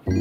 Hello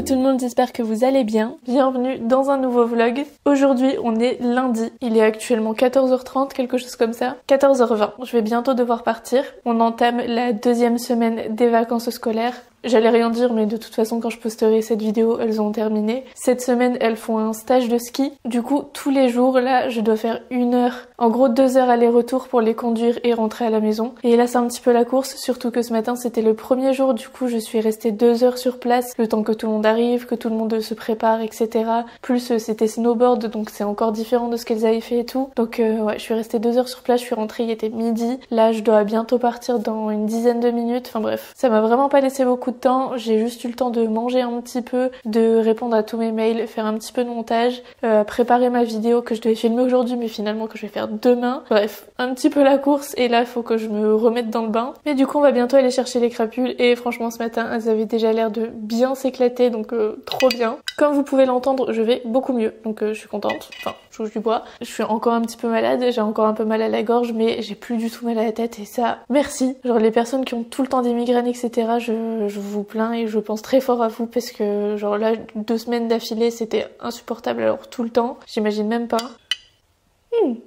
tout le monde, j'espère que vous allez bien. Bienvenue dans un nouveau vlog. Aujourd'hui on est lundi, il est actuellement 14h30, quelque chose comme ça. 14h20, je vais bientôt devoir partir. On entame la deuxième semaine des vacances scolaires. J'allais rien dire, mais de toute façon quand je posterai cette vidéo, elles ont terminé. Cette semaine, elles font un stage de ski. Du coup, tous les jours, là, je dois faire 1 heure, en gros 2 heures aller-retour pour les conduire et rentrer à la maison. Et là, c'est un petit peu la course, surtout que ce matin, c'était le premier jour. Du coup, je suis restée 2 heures sur place, le temps que tout le monde arrive, que tout le monde se prépare, etc. Plus, c'était snowboard, donc c'est encore différent de ce qu'elles avaient fait et tout. Donc, ouais, je suis restée 2 heures sur place, je suis rentrée, il était midi. Là, je dois bientôt partir dans une dizaine de minutes. Enfin bref, ça m'a vraiment pas laissé beaucoup de temps, j'ai juste eu le temps de manger un petit peu, de répondre à tous mes mails, faire un petit peu de montage, préparer ma vidéo que je devais filmer aujourd'hui mais finalement que je vais faire demain. Bref, un petit peu la course et là il faut que je me remette dans le bain. Mais du coup on va bientôt aller chercher les crapules et franchement ce matin elles avaient déjà l'air de bien s'éclater donc trop bien. Comme vous pouvez l'entendre, je vais beaucoup mieux donc je suis contente, enfin je touche du bois. Je suis encore un petit peu malade, j'ai encore un peu mal à la gorge mais j'ai plus du tout mal à la tête et ça merci. Genre les personnes qui ont tout le temps des migraines etc, je vous plains et je pense très fort à vous parce que genre là 2 semaines d'affilée c'était insupportable alors tout le temps, j'imagine même pas.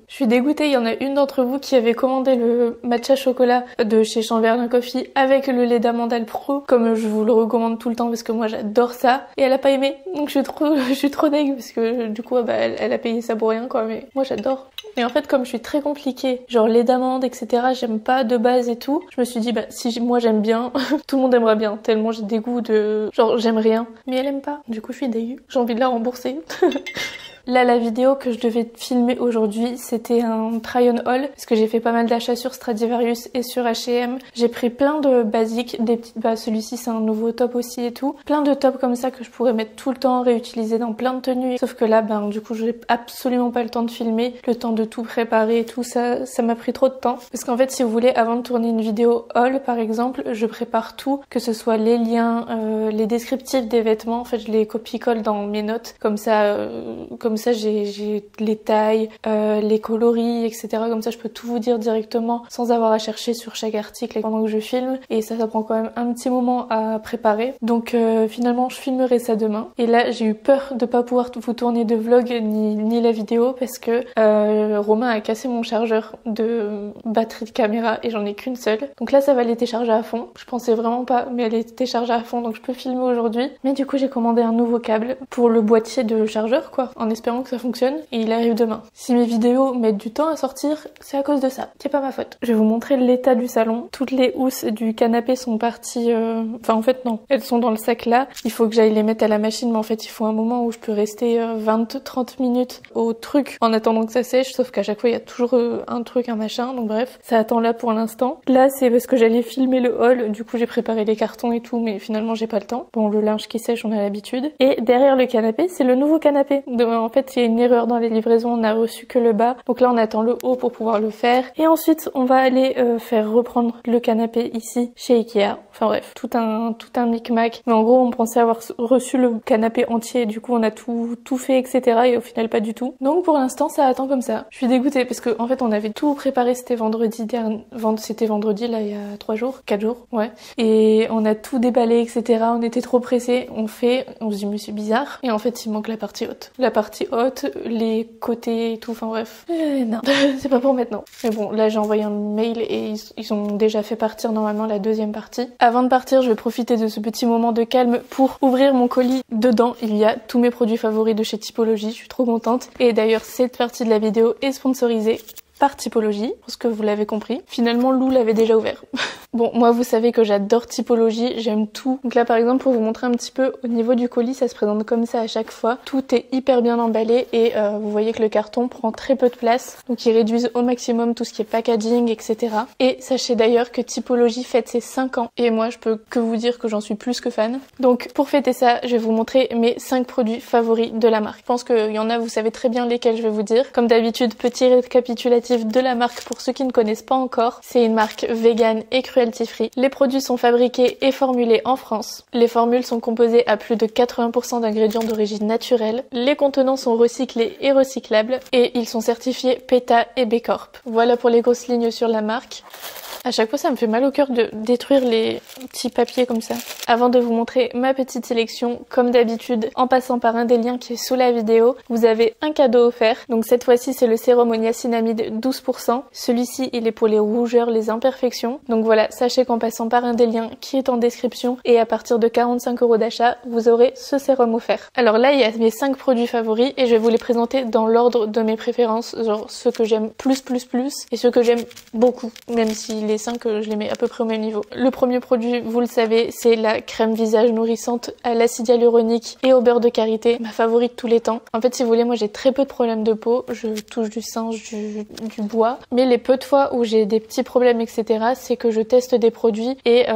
Je suis dégoûtée, il y en a une d'entre vous qui avait commandé le matcha chocolat de chez Chamberlain Coffee avec le lait d'amande pro, comme je vous le recommande tout le temps parce que moi j'adore ça, et elle a pas aimé, donc je suis trop dégue parce que du coup bah, elle a payé ça pour rien quoi, mais moi j'adore. Et en fait comme je suis très compliquée, genre lait d'amande etc, j'aime pas de base et tout, je me suis dit bah si moi j'aime bien, tout le monde aimerait bien, tellement j'ai des goûts de... genre j'aime rien, mais elle aime pas, du coup je suis dégue, j'ai envie de la rembourser. Là, la vidéo que je devais filmer aujourd'hui, c'était un try-on haul, parce que j'ai fait pas mal d'achats sur Stradivarius et sur H&M. J'ai pris plein de basiques, des petites, bah celui-ci c'est un nouveau top aussi et tout. Plein de tops comme ça que je pourrais mettre tout le temps, réutiliser dans plein de tenues. Sauf que là, ben du coup, j'ai absolument pas le temps de filmer, le temps de tout préparer et tout, ça m'a pris trop de temps. Parce qu'en fait, si vous voulez, avant de tourner une vidéo haul, par exemple, je prépare tout, que ce soit les liens, les descriptifs des vêtements, en fait, je les copie-colle dans mes notes, comme ça j'ai les tailles, les coloris, etc. Comme ça je peux tout vous dire directement sans avoir à chercher sur chaque article pendant que je filme. Et ça prend quand même un petit moment à préparer. Donc finalement je filmerai ça demain. Et là j'ai eu peur de pas pouvoir vous tourner de vlog ni la vidéo parce que Romain a cassé mon chargeur de batterie de caméra et j'en ai qu'une seule. Donc là ça va les télécharger à fond. Je pensais vraiment pas mais elle est téléchargée à fond donc je peux filmer aujourd'hui. Mais du coup j'ai commandé un nouveau câble pour le boîtier de chargeur quoi, en espérant que ça fonctionne et il arrive demain. Si mes vidéos mettent du temps à sortir, c'est à cause de ça. C'est pas ma faute. Je vais vous montrer l'état du salon. Toutes les housses du canapé sont parties... Enfin en fait non, elles sont dans le sac là. Il faut que j'aille les mettre à la machine mais en fait il faut un moment où je peux rester 20-30 minutes au truc en attendant que ça sèche, sauf qu'à chaque fois il y a toujours un truc, un machin, donc bref, ça attend là pour l'instant. Là c'est parce que j'allais filmer le haul, du coup j'ai préparé les cartons et tout mais finalement j'ai pas le temps. Bon le linge qui sèche on a l'habitude. Et derrière le canapé c'est le nouveau canapé. En fait il y a une erreur dans les livraisons, on n'a reçu que le bas, donc là on attend le haut pour pouvoir le faire. Et ensuite on va aller faire reprendre le canapé ici chez Ikea. Enfin bref, tout un micmac. Mais en gros on pensait avoir reçu le canapé entier, du coup on a tout fait etc. et au final pas du tout. Donc pour l'instant ça attend comme ça. Je suis dégoûtée parce que en fait on avait tout préparé, c'était vendredi dernier, c'était vendredi là il y a 3 jours, 4 jours, ouais. Et on a tout déballé etc. On était trop pressés, on se dit mais c'est bizarre. Et en fait il manque la partie haute. La partie haute, les côtés et tout, enfin bref. Non, c'est pas pour maintenant. Mais bon, là j'ai envoyé un mail et ils ont déjà fait partir normalement la deuxième partie. Avant de partir, je vais profiter de ce petit moment de calme pour ouvrir mon colis. Dedans, il y a tous mes produits favoris de chez Typologie, je suis trop contente. Et d'ailleurs, cette partie de la vidéo est sponsorisée par Typologie, parce que vous l'avez compris. Finalement, Lou l'avait déjà ouvert. Bon, moi, vous savez que j'adore Typologie, j'aime tout. Donc là, par exemple, pour vous montrer un petit peu, au niveau du colis, ça se présente comme ça à chaque fois. Tout est hyper bien emballé et vous voyez que le carton prend très peu de place. Donc ils réduisent au maximum tout ce qui est packaging, etc. Et sachez d'ailleurs que Typologie fête ses 5 ans. Et moi, je peux que vous dire que j'en suis plus que fan. Donc pour fêter ça, je vais vous montrer mes 5 produits favoris de la marque. Je pense qu'il y en a, vous savez très bien lesquels je vais vous dire. Comme d'habitude, petit récapitulatif indicatif de la marque pour ceux qui ne connaissent pas encore. C'est une marque vegan et cruelty free. Les produits sont fabriqués et formulés en France. Les formules sont composées à plus de 80% d'ingrédients d'origine naturelle. Les contenants sont recyclés et recyclables et ils sont certifiés PETA et B Corp. Voilà pour les grosses lignes sur la marque. À chaque fois, ça me fait mal au cœur de détruire les petits papiers comme ça. Avant de vous montrer ma petite sélection, comme d'habitude, en passant par un des liens qui est sous la vidéo, vous avez un cadeau offert. Donc cette fois-ci, c'est le sérum au niacinamide 12%. Celui-ci, il est pour les rougeurs, les imperfections. Donc voilà, sachez qu'en passant par un des liens qui est en description et à partir de 45 € d'achat, vous aurez ce sérum offert. Alors là, il y a mes 5 produits favoris et je vais vous les présenter dans l'ordre de mes préférences, genre ceux que j'aime plus et ceux que j'aime beaucoup, même si les 5 je les mets à peu près au même niveau. Le premier produit, vous le savez, c'est la crème visage nourrissante à l'acide hyaluronique et au beurre de karité, ma favorite de tous les temps. En fait, si vous voulez, moi j'ai très peu de problèmes de peau, je touche du singe, du bois, mais les peu de fois où j'ai des petits problèmes, etc., c'est que je teste des produits et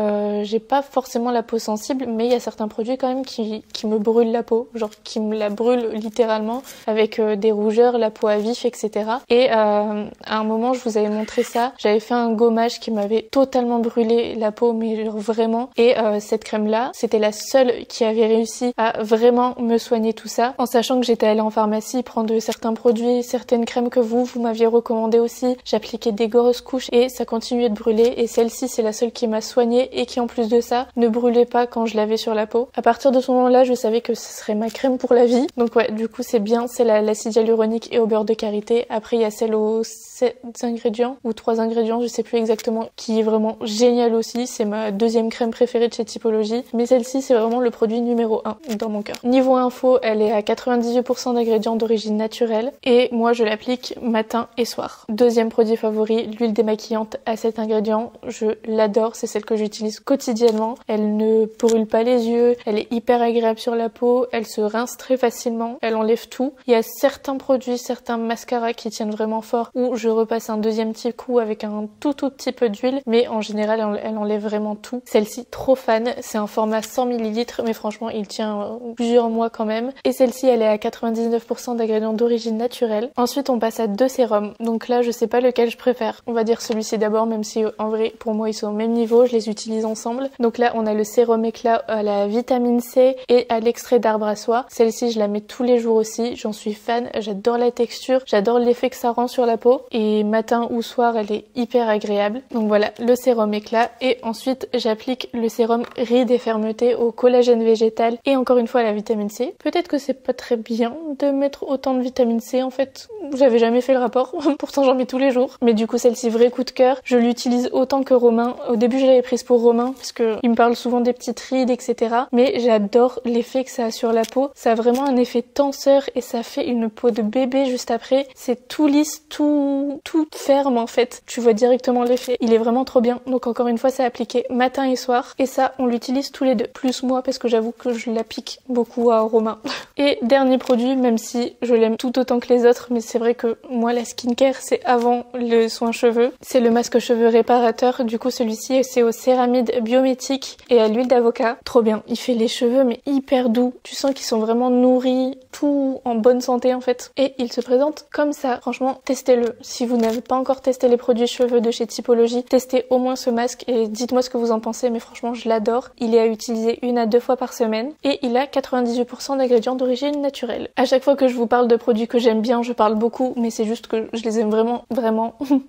j'ai pas forcément la peau sensible, mais il y a certains produits quand même qui me brûlent la peau, genre qui me la brûlent littéralement, avec des rougeurs, la peau à vif, etc. Et à un moment, je vous avais montré ça, j'avais fait un gommage qui m'avait totalement brûlé la peau, mais genre vraiment. Et cette crème-là, c'était la seule qui avait réussi à vraiment me soigner tout ça, en sachant que j'étais allée en pharmacie prendre certains produits, certaines crèmes que vous m'aviez recommandé aussi. J'appliquais des grosses couches et ça continuait de brûler. Et celle-ci, c'est la seule qui m'a soignée et qui, en plus de ça, ne brûlait pas quand je l'avais sur la peau. À partir de ce moment-là, je savais que ce serait ma crème pour la vie. Donc ouais, du coup, c'est bien. C'est l'acide hyaluronique et au beurre de karité. Après, il y a celle aux 7 ingrédients ou 3 ingrédients, je sais plus exactement, qui est vraiment géniale aussi. C'est ma deuxième crème préférée de chez Typologie. Mais celle-ci, c'est vraiment le produit numéro 1 dans mon cœur. Niveau info, elle est à 98% d'ingrédients d'origine naturelle. Et moi, je l'applique matin et soir. Deuxième produit favori, l'huile démaquillante à 7 ingrédients. Je l'adore. C'est celle que j'utilise quotidiennement. Elle ne brûle pas les yeux. Elle est hyper agréable sur la peau. Elle se rince très facilement. Elle enlève tout. Il y a certains produits, certains mascaras qui tiennent vraiment fort où je repasse un deuxième petit coup avec un tout petit peu d'huile. Mais en général, elle enlève vraiment tout. Celle-ci, trop fan. C'est un format 100 ml, mais franchement, il tient plusieurs mois quand même. Et celle-ci, elle est à 99% d'ingrédients d'origine naturelle. Ensuite, on passe à 2 sérums. Donc là, je sais pas lequel je préfère. On va dire celui-ci d'abord, même si en vrai, pour moi, ils sont au même niveau. Je les utilise ensemble. Donc là, on a le sérum éclat à la vitamine C et à l'extrait d'arbre à soie. Celle-ci, je la mets tous les jours aussi. J'en suis fan. J'adore la texture. J'adore l'effet que ça rend sur la peau. Et matin ou soir, elle est hyper agréable. Donc voilà, le sérum éclat. Et ensuite, j'applique le sérum rides et fermeté au collagène végétal et encore une fois à la vitamine C. Peut-être que c'est pas très bien de mettre autant de vitamine C en fait. J'avais jamais fait le rapport. Pourtant, j'en mets tous les jours. Mais du coup, celle-ci, vrai coup de cœur. Je l'utilise autant que Romain. Au début, je l'avais prise pour Romain parce que il me parle souvent des petites rides, etc. Mais j'adore l'effet que ça a sur la peau. Ça a vraiment un effet tenseur et ça fait une peau de bébé juste après. C'est tout lisse, tout ferme en fait. Tu vois directement l'effet. Il est vraiment trop bien. Donc encore une fois, c'est appliqué matin et soir. Et ça, on l'utilise tous les deux. Plus moi parce que j'avoue que je l'applique beaucoup à Romain. Et dernier produit, même si je l'aime tout autant que les autres, mais c'est vrai que moi la skincare c'est avant le soin cheveux. C'est le masque cheveux réparateur. Du coup celui-ci c'est au céramide biométique et à l'huile d'avocat. Trop bien. Il fait les cheveux mais hyper doux. Tu sens qu'ils sont vraiment nourris, tout en bonne santé en fait. Et il se présente comme ça. Franchement, testez-le. Si vous n'avez pas encore testé les produits cheveux de chez Typologie, testez au moins ce masque et dites-moi ce que vous en pensez. Mais franchement, je l'adore. Il est à utiliser 1 à 2 fois par semaine et il a 98% d'ingrédients d'origine naturelle. À chaque fois que je vous parle de produits que j'aime bien, je parle beaucoup, mais c'est juste que je les aime vraiment.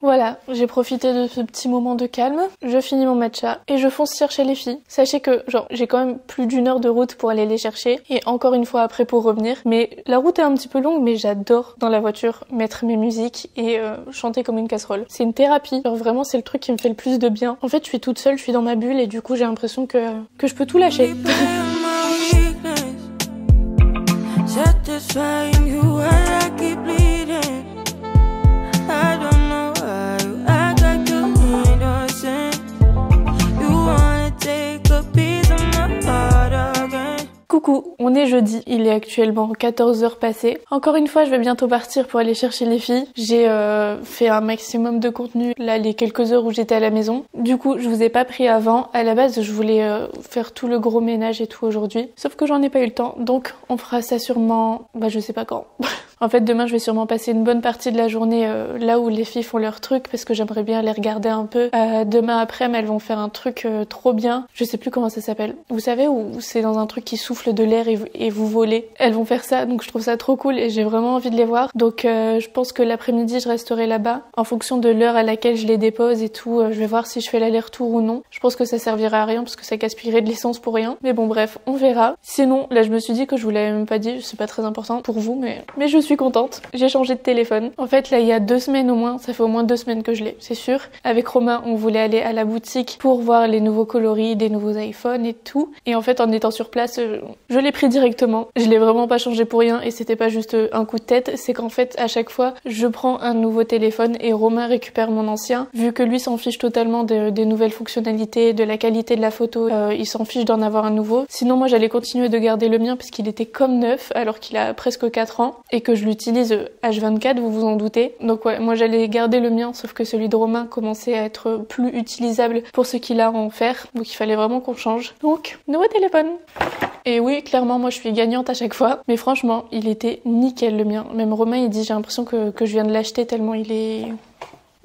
Voilà, j'ai profité de ce petit moment de calme. Je finis mon matcha et je fonce chercher les filles. Sachez que genre j'ai quand même plus d'1 heure de route pour aller les chercher et encore une fois après pour revenir. Mais la route est un petit peu longue, mais j'adore dans la voiture mettre mes musiques et chanter comme une casserole. C'est une thérapie. Genre vraiment c'est le truc qui me fait le plus de bien. En fait, je suis toute seule, je suis dans ma bulle et du coup j'ai l'impression que je peux tout lâcher. Satisfying you while I keep bleeding. I don't know why you act like you're innocent. You wanna take a piece of my heart again. Coucou, on est jeudi, il est actuellement 14h passées. Encore une fois, je vais bientôt partir pour aller chercher les filles. J'ai fait un maximum de contenu là les quelques heures où j'étais à la maison. Du coup, je vous ai pas pris avant. À la base, je voulais faire tout le gros ménage et tout aujourd'hui. Sauf que j'en ai pas eu le temps, donc on fera ça sûrement, je sais pas quand. En fait demain je vais sûrement passer une bonne partie de la journée là où les filles font leurs trucs parce que j'aimerais bien les regarder un peu. Demain après elles vont faire un truc trop bien, je sais plus comment ça s'appelle. Vous savez où c'est dans un truc qui souffle de l'air et vous volez. Elles vont faire ça donc je trouve ça trop cool et j'ai vraiment envie de les voir. Donc je pense que l'après-midi je resterai là-bas en fonction de l'heure à laquelle je les dépose et tout. Je vais voir si je fais l'aller-retour ou non. Je pense que ça servira à rien parce que ça gaspillerait de l'essence pour rien. Mais bon bref, on verra. Sinon, là je me suis dit que je vous l'avais même pas dit, c'est pas très important pour vous mais je suis contente. J'ai changé de téléphone. En fait là il y a 2 semaines au moins, ça fait au moins 2 semaines que je l'ai, c'est sûr. Avec Romain on voulait aller à la boutique pour voir les nouveaux coloris, des nouveaux iPhones et tout. Et en fait en étant sur place, je l'ai pris directement. Je l'ai vraiment pas changé pour rien et c'était pas juste un coup de tête, c'est qu'en fait à chaque fois je prends un nouveau téléphone et Romain récupère mon ancien. Vu que lui s'en fiche totalement des nouvelles fonctionnalités, de la qualité de la photo, il s'en fiche d'en avoir un nouveau. Sinon moi j'allais continuer de garder le mien parce qu'il était comme neuf alors qu'il a presque 4 ans et que je l'utilise H24, vous vous en doutez. Donc ouais, moi j'allais garder le mien sauf que celui de Romain commençait à être plus utilisable pour ce qu'il a à en faire. Donc il fallait vraiment qu'on change. Donc, nouveau téléphone. Et oui, clairement moi je suis gagnante à chaque fois. Mais franchement, il était nickel le mien. Même Romain il dit j'ai l'impression que je viens de l'acheter tellement il est...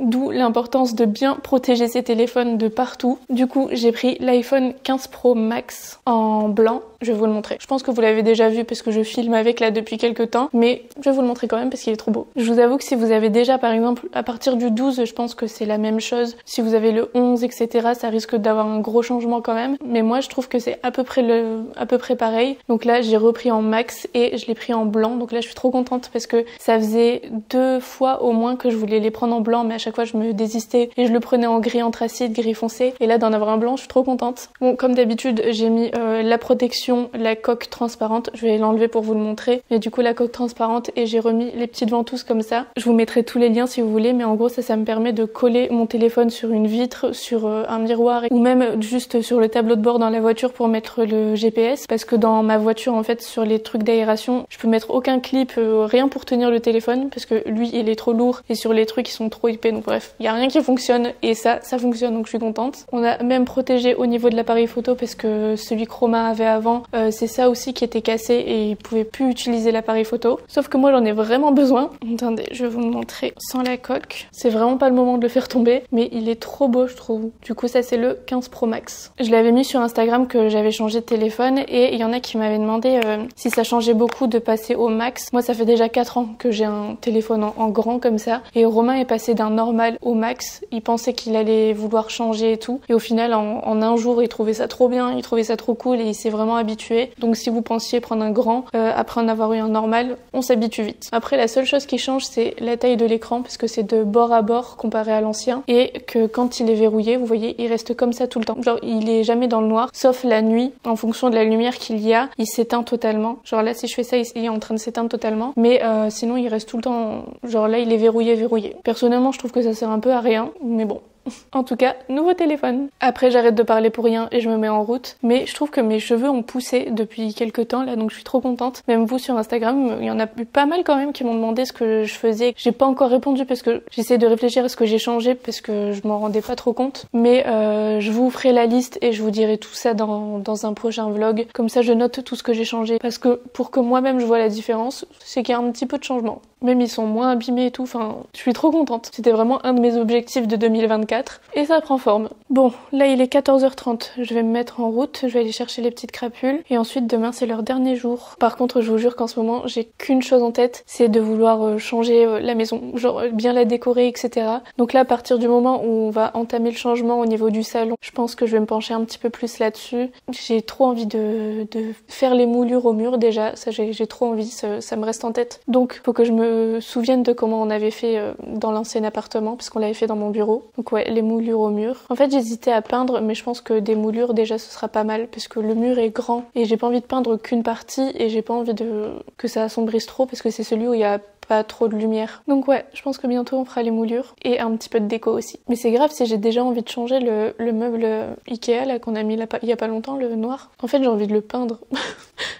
D'où l'importance de bien protéger ses téléphones de partout. Du coup, j'ai pris l'iPhone 15 Pro Max en blanc. Je vais vous le montrer. Je pense que vous l'avez déjà vu parce que je filme avec là depuis quelques temps, mais je vais vous le montrer quand même parce qu'il est trop beau. Je vous avoue que si vous avez déjà par exemple à partir du 12, je pense que c'est la même chose. Si vous avez le 11, etc., ça risque d'avoir un gros changement quand même. Mais moi, je trouve que c'est à peu près pareil. Donc là, j'ai repris en Max et je l'ai pris en blanc. Donc là, je suis trop contente parce que ça faisait 2 fois au moins que je voulais les prendre en blanc, mais à chaque fois, je me désistais et je le prenais en gris anthracite, gris foncé. Et là, d'en avoir un blanc, je suis trop contente. Bon, comme d'habitude, j'ai mis la protection, la coque transparente. Je vais l'enlever pour vous le montrer. Mais du coup, la coque transparente et j'ai remis les petites ventouses comme ça. Je vous mettrai tous les liens si vous voulez, mais en gros, ça me permet de coller mon téléphone sur une vitre, sur un miroir ou même juste sur le tableau de bord dans la voiture pour mettre le GPS. Parce que dans ma voiture, en fait, sur les trucs d'aération, je peux mettre aucun clip, rien pour tenir le téléphone parce que lui, il est trop lourd et sur les trucs, ils sont trop épais. Donc bref, il y a rien qui fonctionne et ça fonctionne donc je suis contente. On a même protégé au niveau de l'appareil photo parce que celui que Romain avait avant, c'est ça aussi qui était cassé et il pouvait plus utiliser l'appareil photo. Sauf que moi j'en ai vraiment besoin. Attendez, je vais vous le montrer sans la coque. C'est vraiment pas le moment de le faire tomber, mais il est trop beau je trouve. Du coup ça c'est le 15 Pro Max. Je l'avais mis sur Instagram que j'avais changé de téléphone et il y en a qui m'avaient demandé si ça changeait beaucoup de passer au Max. Moi ça fait déjà 4 ans que j'ai un téléphone en grand comme ça et Romain est passé d'un normal au Max. Il pensait qu'il allait vouloir changer et tout et au final en un jour il trouvait ça trop bien, il trouvait ça trop cool et il s'est vraiment habitué. Donc si vous pensiez prendre un grand après en avoir eu un normal, on s'habitue vite. Après la seule chose qui change c'est la taille de l'écran parce que c'est de bord à bord comparé à l'ancien et que quand il est verrouillé, vous voyez, il reste comme ça tout le temps. Genre il est jamais dans le noir sauf la nuit en fonction de la lumière qu'il y a, il s'éteint totalement. Genre là si je fais ça, il est en train de s'éteindre totalement mais sinon il reste tout le temps, genre là il est verrouillé. Personnellement je trouve que ça sert un peu à rien mais bon. En tout cas, nouveau téléphone. Après, j'arrête de parler pour rien et je me mets en route. Mais je trouve que mes cheveux ont poussé depuis quelques temps là, donc je suis trop contente. Même vous sur Instagram, il y en a eu pas mal quand même qui m'ont demandé ce que je faisais. J'ai pas encore répondu parce que j'essaie de réfléchir à ce que j'ai changé parce que je m'en rendais pas trop compte. Mais je vous ferai la liste et je vous dirai tout ça dans un prochain vlog. Comme ça, je note tout ce que j'ai changé parce que pour que moi-même je vois la différence, c'est qu'il y a un petit peu de changement. Même ils sont moins abîmés et tout, enfin, je suis trop contente. C'était vraiment un de mes objectifs de 2024 et ça prend forme. Bon, là il est 14h30, je vais me mettre en route, je vais aller chercher les petites crapules et ensuite demain c'est leur dernier jour. Par contre, je vous jure qu'en ce moment, j'ai qu'une chose en tête, c'est de vouloir changer la maison, genre bien la décorer, etc. Donc là, à partir du moment où on va entamer le changement au niveau du salon, je pense que je vais me pencher un petit peu plus là-dessus. J'ai trop envie de faire les moulures au mur déjà, ça j'ai trop envie, ça me reste en tête. Donc faut que je me souvienne de comment on avait fait dans l'ancien appartement parce qu'on l'avait fait dans mon bureau. Donc ouais, les moulures au mur. En fait j'hésitais à peindre mais je pense que des moulures déjà ce sera pas mal parce que le mur est grand et j'ai pas envie de peindre qu'une partie et j'ai pas envie que ça assombrisse trop parce que c'est celui où il y a pas trop de lumière. Donc ouais, je pense que bientôt on fera les moulures et un petit peu de déco aussi. Mais c'est grave si j'ai déjà envie de changer le meuble Ikea là qu'on a mis il y a pas longtemps, le noir. En fait j'ai envie de le peindre.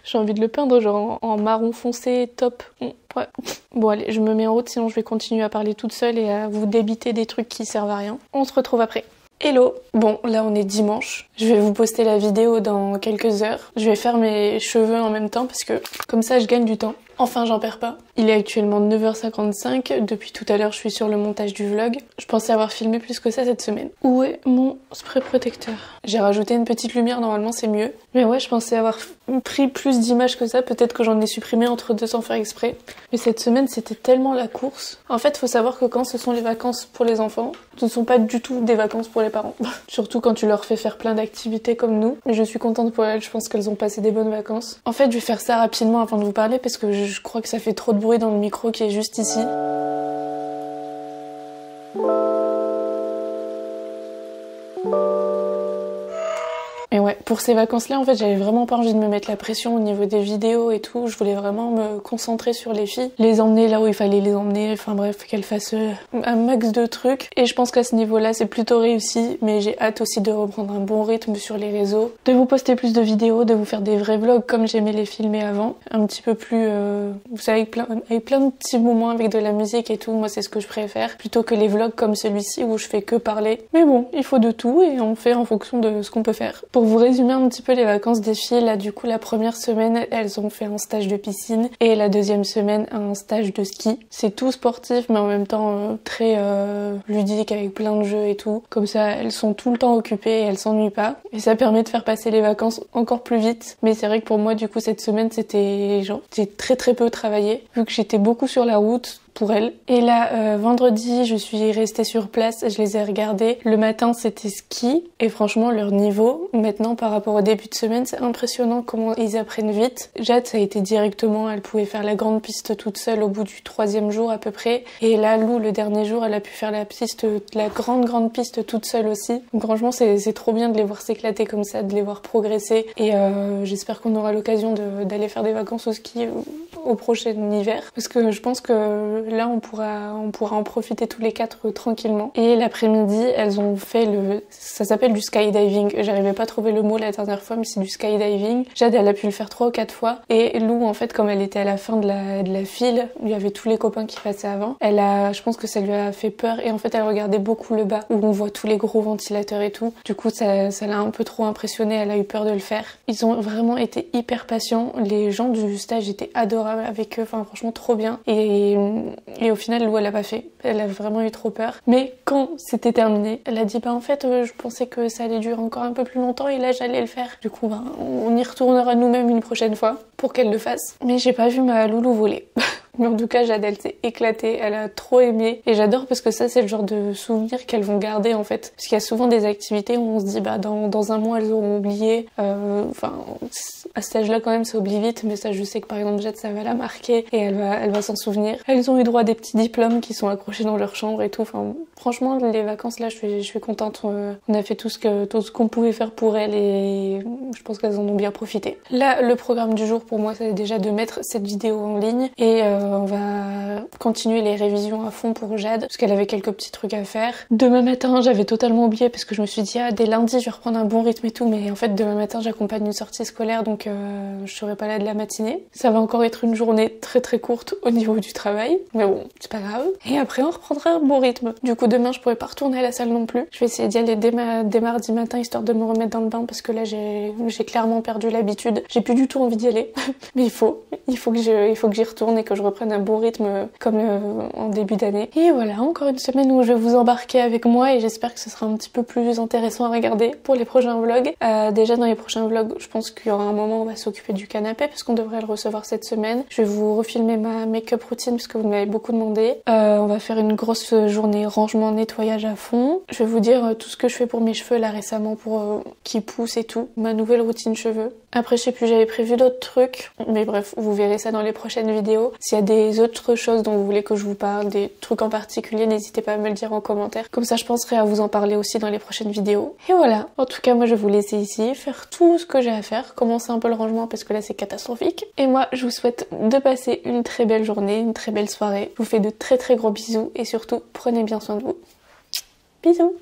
J'ai envie de le peindre genre en marron foncé, top. Ouais. Bon allez, je me mets en route sinon je vais continuer à parler toute seule et à vous débiter des trucs qui servent à rien. On se retrouve après. Hello! Bon, là on est dimanche. Je vais vous poster la vidéo dans quelques heures. Je vais faire mes cheveux en même temps parce que comme ça je gagne du temps. Enfin, j'en perds pas. Il est actuellement 9h55. Depuis tout à l'heure, je suis sur le montage du vlog. Je pensais avoir filmé plus que ça cette semaine. Où est mon spray protecteur? J'ai rajouté une petite lumière, normalement c'est mieux. Mais ouais, je pensais avoir pris plus d'images que ça. Peut-être que j'en ai supprimé entre deux sans faire exprès. Mais cette semaine, c'était tellement la course. En fait, faut savoir que quand ce sont les vacances pour les enfants, ce ne sont pas du tout des vacances pour les parents. Surtout quand tu leur fais faire plein d'activités comme nous. Mais je suis contente pour elles, je pense qu'elles ont passé des bonnes vacances. En fait, je vais faire ça rapidement avant de vous parler parce que je crois que ça fait trop de bruit dans le micro qui est juste ici. Et ouais, pour ces vacances-là, en fait, j'avais vraiment pas envie de me mettre la pression au niveau des vidéos et tout. Je voulais vraiment me concentrer sur les filles, les emmener là où il fallait les emmener, enfin bref, qu'elles fassent un max de trucs. Et je pense qu'à ce niveau-là, c'est plutôt réussi, mais j'ai hâte aussi de reprendre un bon rythme sur les réseaux, de vous poster plus de vidéos, de vous faire des vrais vlogs comme j'aimais les filmer avant. Un petit peu plus, vous savez, avec plein de petits moments avec de la musique et tout. Moi, c'est ce que je préfère, plutôt que les vlogs comme celui-ci où je fais que parler. Mais bon, il faut de tout et on fait en fonction de ce qu'on peut faire. Pour vous résumer un petit peu les vacances des filles, là du coup la première semaine elles ont fait un stage de piscine et la deuxième semaine un stage de ski. C'est tout sportif mais en même temps très ludique avec plein de jeux et tout. Comme ça elles sont tout le temps occupées et elles s'ennuient pas. Et ça permet de faire passer les vacances encore plus vite. Mais c'est vrai que pour moi du coup cette semaine c'était genre j'ai très peu travaillé vu que j'étais beaucoup sur la route pour elle. Et là, vendredi, je suis restée sur place, je les ai regardés. Le matin, c'était ski, et franchement, leur niveau, maintenant, par rapport au début de semaine, c'est impressionnant comment ils apprennent vite. Jade, ça a été directement, elle pouvait faire la grande piste toute seule au bout du 3e jour à peu près. Et là, Lou, le dernier jour, elle a pu faire la grande piste toute seule aussi. Donc franchement, c'est trop bien de les voir s'éclater comme ça, de les voir progresser. Et j'espère qu'on aura l'occasion d'aller faire des vacances au ski au prochain hiver. Parce que je pense que là on pourra en profiter tous les 4 tranquillement. Et l'après-midi elles ont fait ça s'appelle du skydiving. J'arrivais pas à trouver le mot la dernière fois mais c'est du skydiving. Jade elle a pu le faire 3 ou 4 fois et Lou en fait comme elle était à la fin de la file, il y avait tous les copains qui passaient avant. Je pense que ça lui a fait peur et en fait elle regardait beaucoup le bas où on voit tous les gros ventilateurs et tout. Du coup ça l'a un peu trop impressionnée, elle a eu peur de le faire. Ils ont vraiment été hyper patients. Les gens du stage étaient adorables avec eux, enfin franchement trop bien. Et au final Lou elle a pas fait, elle a vraiment eu trop peur. Mais quand c'était terminé, elle a dit bah en fait je pensais que ça allait durer encore un peu plus longtemps et là j'allais le faire. Du coup on y retournera nous-mêmes une prochaine fois pour qu'elle le fasse. Mais j'ai pas vu ma loulou voler. Mais en tout cas, Jade, elle s'est éclatée, elle a trop aimé. Et j'adore parce que ça, c'est le genre de souvenir qu'elles vont garder en fait. Parce qu'il y a souvent des activités où on se dit, bah dans un mois, elles auront oublié. Enfin, à cet âge-là, quand même, ça oublie vite. Mais ça, je sais que par exemple, Jade, ça va la marquer et elle va s'en souvenir. Elles ont eu droit à des petits diplômes qui sont accrochés dans leur chambre et tout. Enfin, franchement, les vacances là, je suis contente. On a fait tout ce qu'on pouvait faire pour elles et je pense qu'elles en ont bien profité. Là, le programme du jour pour moi, c'est déjà de mettre cette vidéo en ligne et on va continuer les révisions à fond pour Jade parce qu'elle avait quelques petits trucs à faire. Demain matin, j'avais totalement oublié parce que je me suis dit dès lundi, je vais reprendre un bon rythme et tout, mais en fait demain matin, j'accompagne une sortie scolaire donc je serai pas là de la matinée. Ça va encore être une journée très courte au niveau du travail, mais bon, c'est pas grave. Et après, on reprendra un bon rythme. Du coup, demain, je pourrais pas retourner à la salle non plus. Je vais essayer d'y aller dès mardi matin histoire de me remettre dans le bain parce que là, j'ai clairement perdu l'habitude. J'ai plus du tout envie d'y aller, mais il faut que j'y retourne et que je reprenne un bon rythme comme en début d'année. Et voilà, encore une semaine où je vais vous embarquer avec moi et j'espère que ce sera un petit peu plus intéressant à regarder pour les prochains vlogs. Déjà dans les prochains vlogs, je pense qu'il y aura un moment où on va s'occuper du canapé parce qu'on devrait le recevoir cette semaine. Je vais vous refilmer ma make-up routine parce que vous m'avez beaucoup demandé. On va faire une grosse journée rangement, nettoyage à fond. Je vais vous dire tout ce que je fais pour mes cheveux là récemment pour qu'ils poussent et tout. Ma nouvelle routine cheveux. Après, je sais plus, j'avais prévu d'autres trucs. Mais bref, vous verrez ça dans les prochaines vidéos. S'il y a des autres choses dont vous voulez que je vous parle, des trucs en particulier, n'hésitez pas à me le dire en commentaire. Comme ça, je penserai à vous en parler aussi dans les prochaines vidéos. Et voilà. En tout cas, moi, je vais vous laisser ici, faire tout ce que j'ai à faire. Commencer un peu le rangement parce que là, c'est catastrophique. Et moi, je vous souhaite de passer une très belle journée, une très belle soirée. Je vous fais de très gros bisous et surtout, prenez bien soin de vous. Bisous!